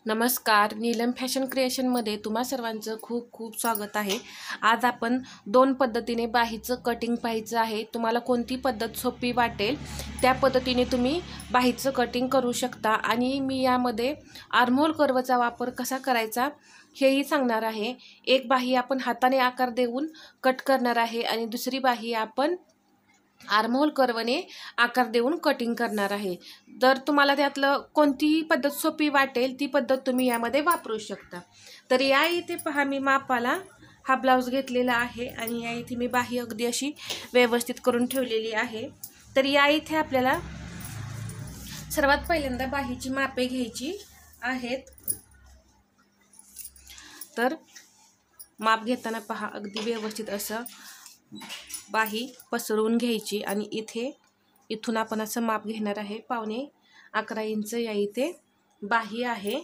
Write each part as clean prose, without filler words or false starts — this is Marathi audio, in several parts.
नमस्कार, नीलम फॅशन क्रिएशनमध्ये तुम्हा सर्वांचं खूप खूप स्वागत आहे। आज आपण दोन पद्धतीने बाहीचं कटिंग पाहायचं आहे। तुम्हाला कोणती पद्धत सोपी वाटेल त्या पद्धतीने तुम्ही बाहीचं कटिंग करू शकता आणि मी यामध्ये आर्महोल कर्वचा वापर कसा करायचा हेही सांगणार आहे। एक बाही आपण हाताने आकार देऊन कट करणार आहे आणि दुसरी बाही आपण आर्महोल कर्वने आकार देऊन कटिंग करणार आहे। जर तुम्हाला त्यातलं कोणतीही पद्धत सोपी वाटेल ती पद्धत तुम्ही यामध्ये वापरू शकता। तर या इथे पहा, मी मापाला हा ब्लाउज घेतलेला आहे आणि या इथे मी बाही अगदी अशी व्यवस्थित करून ठेवलेली आहे। तर या इथे आपल्याला सर्वात पहिल्यांदा बाहीची मापे घ्यायची आहेत। तर माप घेताना पहा, अगदी व्यवस्थित असं बाही पसरवून घ्यायची आणि इथून आपण असं माप घेणार आहे। 11.5 इंच या इथे बाही आहे।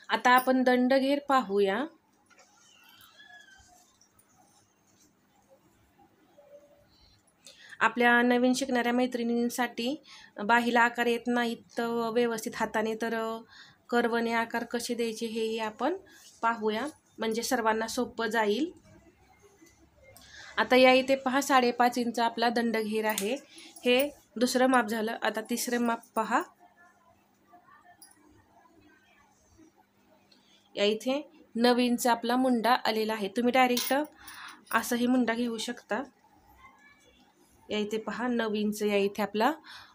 आता आपण दंडघेर पाहूया। आपल्या नवीन शिकणाऱ्या मैत्रिणींसाठी बाहीला आकार येत नाहीत व्यवस्थित हाताने, तर कर्वने आकार कसे द्यायचे हेही आपण पाहूया, म्हणजे सर्वांना सोपं जाईल। आता या इथे पहा 5.5 इंच आपला दंडघेर आहे। हे दुसरं माप झालं। आता तिसरे माप पहा, या इथे 9 इंच आपला मुंडा आलेला आहे। तुम्ही डायरेक्ट असंही मुंडा घेऊ शकता। या इथे पहा 9 इंच या इथे आपला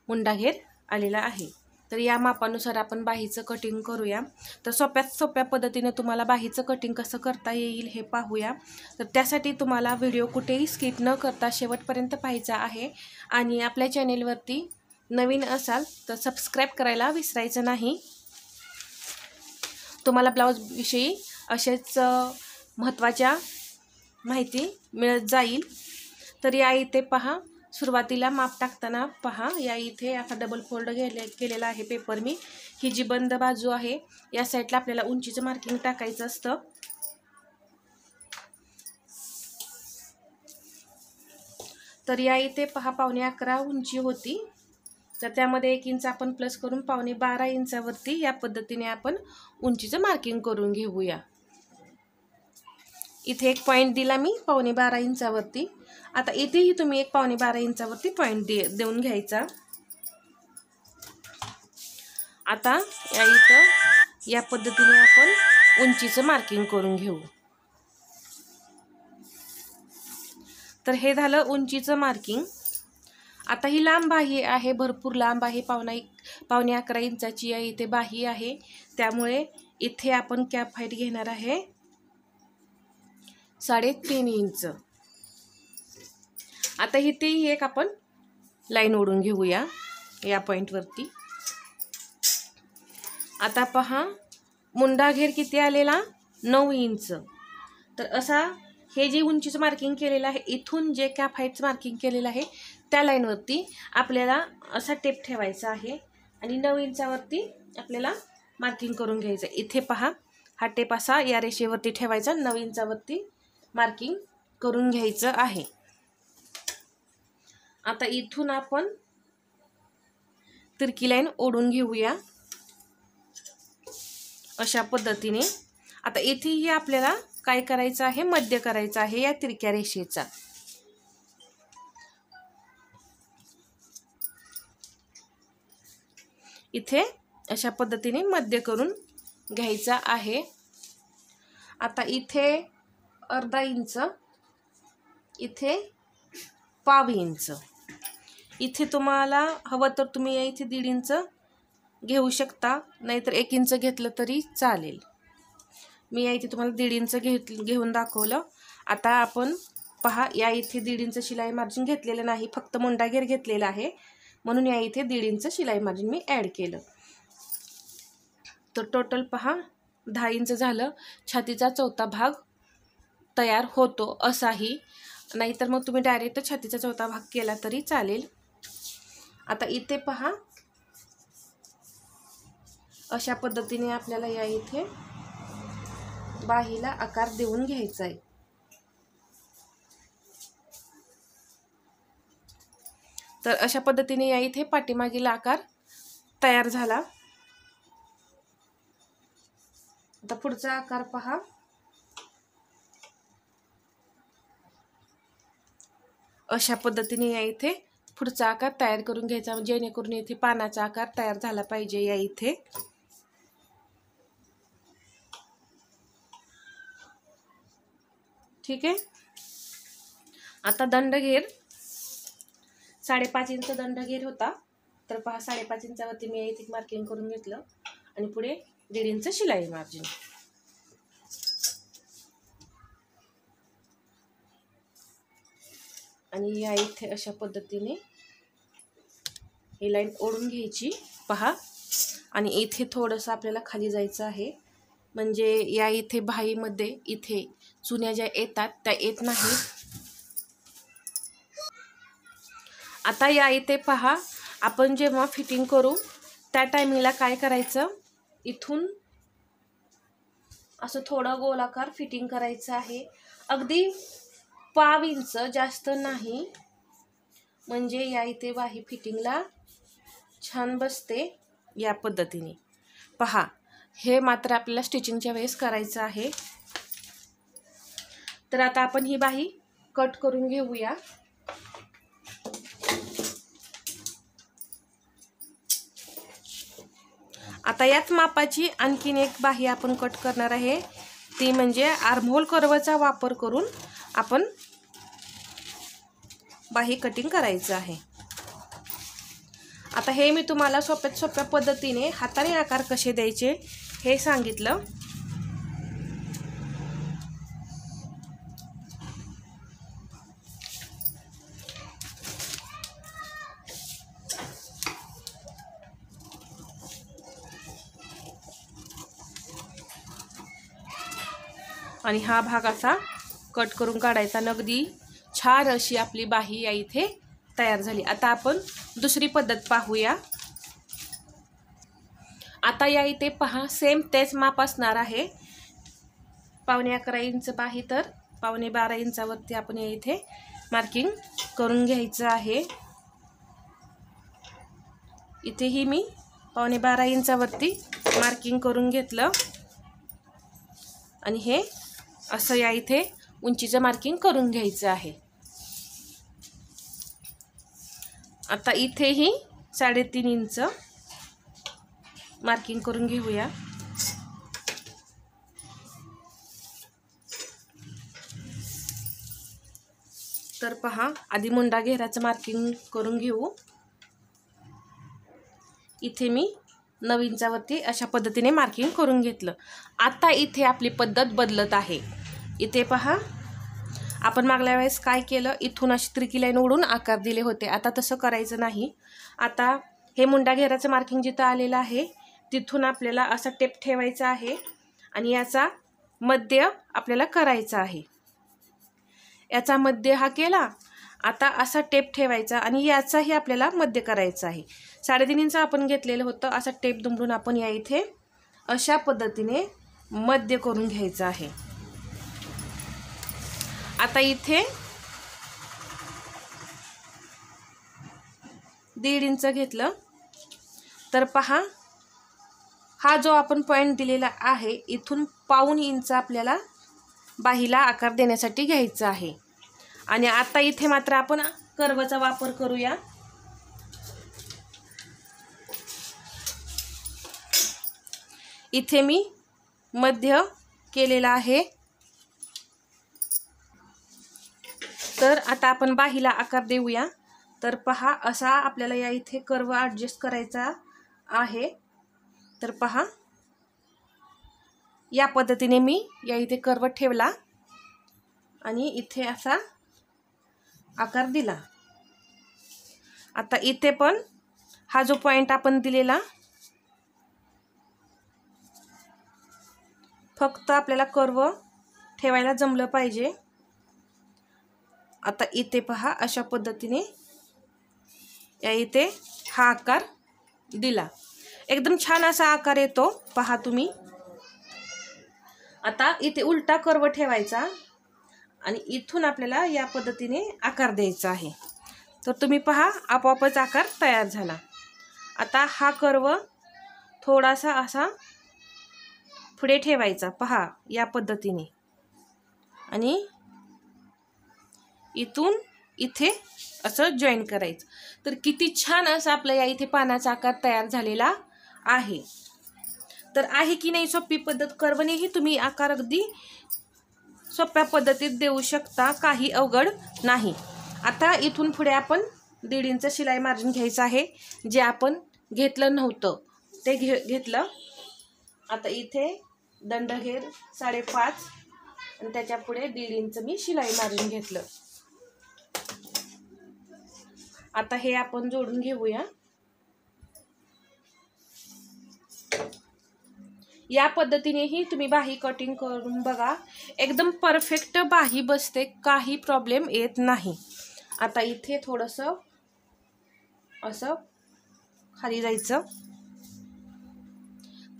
मुंडा घेर आलेला आहे। तर या मापानुसार आपण बाहीचं कटिंग करूया। तर सोप्यात सोप्या पद्धतीने तुम्हाला बाहीचं कटिंग कसं करता येईल हे पाहूया। तर त्यासाठी तुम्हाला व्हिडिओ कुठेही स्किप न करता शेवटपर्यंत पाहायचा आहे आणि आपल्या चॅनेलवरती नवीन असाल तर सबस्क्राईब करायला विसरायचं नाही। तुम्हाला ब्लाऊजविषयी असेच महत्त्वाच्या माहिती मिळत जाईल। तर या इथे पहा, सुरुवातीला माप टाकताना पहा, या इथे असा डबल फोल्ड केलेला आहे पेपर मी। ही जी बंद बाजू आहे या साईडला आपल्याला उंचीचं मार्किंग टाकायचं असतं। तर या इथे पहा 11.25 उंची होती, तर त्यामध्ये 1 इंच आपण प्लस करून 12.5 इंचावरती या पद्धतीने आपण उंचीचं मार्किंग करून घेऊया। इथे एक पॉइंट दिला मी 12.5 इंचावरती। आता इथेही तुम्ही एक 12.5 इंचावरती पॉइंट देऊन घ्यायचा। आता या इथं या पद्धतीने आपण उंचीचं मार्किंग करून घेऊ। तर हे झालं उंचीचं मार्किंग। आता ही लांब बाही आहे, भरपूर लांब आहे, 11.5 इंचाची या इथे बाही आहे। त्यामुळे इथे आपण कॅप हाईट घेणार आहे 3.5 इंच। आता इथेही एक आपण लाईन ओढून घेऊया या पॉइंटवरती। आता पहा, मुंडा घेर किती आलेला 9 इंच। तर असा हे जे उंचीचं मार्किंग केलेलं आहे, इथून जे कॅप हाईटचं मार्किंग केलेलं आहे त्या लाईनवरती आपल्याला असा टेप ठेवायचा आहे आणि 9 इंचावरती आपल्याला मार्किंग करून घ्यायचं। इथे पहा, हा टेप असा या रेषेवरती ठेवायचा, 9 इंचावरती मार्किंग करून घ्यायचं आहे। आता इथून आपण तिरकी लाईन ओढून घेऊया अशा पद्धतीने। आता इथेही आपल्याला काय करायचं आहे, मध्य करायचं आहे या तिरक्या रेषेचा। इथे अशा पद्धतीने मध्य करून घ्यायचा आहे। आता इथे अर्धा इंच, इथे 1/2 इंच, इथे तुम्हाला हवं तर तुम्ही या इथे 1.5 इंच घेऊ शकता, नाहीतर 1 इंच घेतलं तरी चालेल। मी या इथे तुम्हाला 1.5 इंच घेऊन दाखवलं। आता आपण पहा, या इथे 1.5 इंच शिलाई मार्जिन घेतलेलं नाही, फक्त मुंडा घेर घेतलेला आहे, म्हणून या इथे 1.5 इंच शिलाई मार्जिन मी ॲड केलं। तर टोटल पहा 10 इंच झालं। छातीचा चौथा भाग तयार होतो असाही, नाहीतर मग तुम्ही डायरेक्ट छातीचा चौथा भाग केला तरी चालेल। आता इथे पहा, अशा पद्धतीने आपल्याला या इथे बाहीला आकार देऊन घ्यायचा आहे। तर अशा पद्धतीने या इथे पाठीमागील आकार तयार झाला। आता पुढचा आकार पहा. अशा पद्धतीने या इथे पुढचा आकार तयार करून घ्यायचा, जेणेकरून इथे पानाचा आकार तयार झाला पाहिजे या इथे. ठीक आहे. आता दंडघेर 5.5 इंच दंडघेर होता, तर पहा 5.5 इंचावरती मी इथे मार्किंग करून घेतलं आणि पुढे 1.5 इंच शिलाई मार्जिन. आणि या इथे अशा पद्धतीने ही लाईन ओढून घ्यायची पहा. आणि इथे थोडंसं आपल्याला खाली जायचं आहे, म्हणजे या इथे बाहीमध्ये इथे चुन्या ज्या येतात त्या येत नाहीत. आता या इथे पहा, आपण जेव्हा फिटिंग करू त्या टायमिंगला काय करायचं, इथून असं थोडं गोलाकार फिटिंग करायचं आहे. अगदी 1/2 इंच, जास्त नाही, म्हणजे या इथे बाही फिटिंगला छान बसते. या पद्धतीने पहा. हे मात्र आपल्याला स्टिचिंगच्या वेळेस करायचं आहे. तर आता आपण ही बाही कट करून घेऊया. आता याच मापाची आणखीन एक बाही आपण कट करणार आहे, ती म्हणजे आर्महोल कर्वचा वापर करून आपण बाही कटिंग करायचं आहे. आता हे मी तुम्हाला सोप्यात सोप्या पद्धतीने हाताने आकार कसे द्यायचे हे सांगितलं. आणि हा भाग असा कट करून काढायचा. नगदी छान अशी आपली बाही या इथे तयार झाली. आता आपण दुसरी पद्धत पाहूया. आता या इथे पहा, सेम तेच माप असणार आहे. 11.25 इंच बाही, तर 12.25 इंचावरती आपण या इथे मार्किंग करून घ्यायचं आहे. इथेही मी 12.25 इंचावरती मार्किंग करून घेतलं आणि हे असं या इथे उंचीचं मार्किंग करून घ्यायचं आहे. आता इथेही 3.5 इंच मार्किंग करून घेऊया. तर पहा, आधी मुंडा घेराचं मार्किंग करून घेऊ. इथे मी 9 इंचावरती अशा पद्धतीने मार्किंग करून घेतलं. आता इथे आपली पद्धत बदलत आहे. इथे पहा, आपण मागल्या वेळेस काय केलं, इथून अशी त्रिकी लाईन ओढून आकार दिले होते. आता तसं करायचं नाही. आता हे मुंडा घेराचं मार्किंग जिथं आलेलं आहे तिथून आपल्याला असा टेप ठेवायचा आहे आणि याचा मध्य आपल्याला करायचा आहे. याचा मध्य हा केला. आता असा टेप ठेवायचा आणि याचाही आपल्याला मध्य करायचा आहे. 3.5 इंच आपण घेतलेलं होतं. असा टेप दुमडून आपण या इथे अशा पद्धतीने मध्य करून घ्यायचं आहे. आता इथे 1.5 इंच घेतलं. तर पहा, हा जो आपण पॉईंट दिलेला आहे इथून 1/2 इंच आपल्याला बाहीला आकार देण्यासाठी घ्यायचा आहे. आणि आता इथे मात्र आपण कर्वचा वापर करूया. इथे मी मध्य केलेला आहे. तर आता आपण बाहीला आकार देऊया. तर पहा, असा आपल्याला या इथे कर्व ॲडजस्ट करायचा आहे. तर पहा, या पद्धतीने मी या इथे कर्व ठेवला आणि इथे असा आकार दिला. आता इथे पण हा जो पॉइंट आपण दिलेला, फक्त आपल्याला कर्व ठेवायला जमलं पाहिजे. आता इथे पहा, अशा पद्धतीने या इथे हा आकार दिला. एकदम छान असा आकार येतो पहा तुम्ही. आता इथे उलटा कर्व ठेवायचा आणि इथून आपल्याला या पद्धतीने आकार द्यायचा आहे. तर तुम्ही पहा, आपोआपच आकार तयार झाला. आता हा कर्व थोडासा असा पुढे ठेवायचा पहा या पद्धतीने आणि इथून इथे असं जॉईन करायचं। तर किती छान असं आपल्या या इथे पानाचा आकार तयार झालेला आहे। तर आहे की नाही सोपी पद्धत? कर्वनेही तुम्ही आकार अगदी सोप्या पद्धतीत देऊ शकता, काही अवघड नाही। आता इथून पुढे आपण 1.5 इंच शिलाई मार्जिन घ्यायचं आहे, जे आपण घेतलं नव्हतं ते घेतलं। आता इथे दंडघेर 5.5 आणि त्याच्या पुढे 1.5 इंच मी शिलाई मार्जिन घेतलं। आता हे आपण जोडून घेऊया। या पद्धतीनेही तुम्ही बाही कटिंग करून बघा, एकदम परफेक्ट बाही बसते, काही प्रॉब्लेम येत नाही। आता इथे थोडंसं असं खाली जायचं।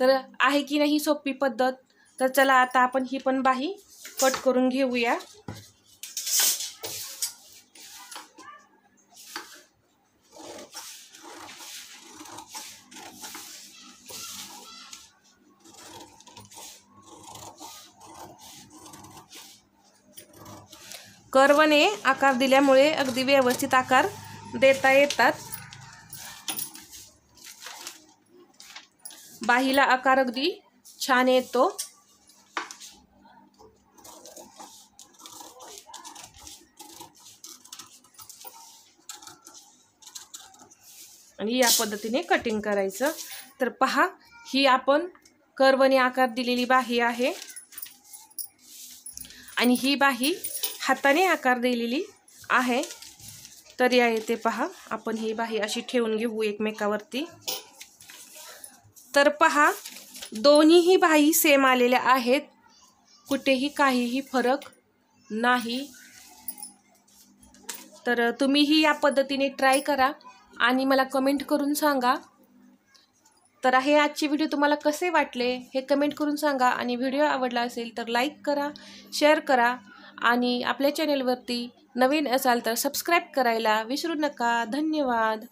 तर आहे की नाही सोपी पद्धत? तर चला आता आपण ही पण बाही कट करून घेऊया। कर्वने आकार दिल्यामुळे अगदी व्यवस्थित आकार देता येतात। बाहीला आकार अगदी छान येतो। आणि या पद्धतीने कटिंग करायचं। तर पहा ही आपण कर्वने आकार दिलेली बाही आहे आणि ही बाही हाताने आकार दिलेली आहे। तर या इथे पहा आपण ही बाही अशी ठेवून घेऊ एकमेकावरती। तर पहा दोन्हीही बाही सेम आलेल्या आहेत, कुठेही काहीही फरक नाही। तर तुम्हीही या पद्धतीने ट्राय करा आणि मला कमेंट करून सांगा। तर हे आजची व्हिडिओ तुम्हाला कसे वाटले हे कमेंट करून सांगा आणि व्हिडिओ आवडला असेल तर लाईक करा, शेअर करा आणि आपल्या चॅनेलवरती नवीन असाल तर सबस्क्राईब करायला विसरू नका। धन्यवाद।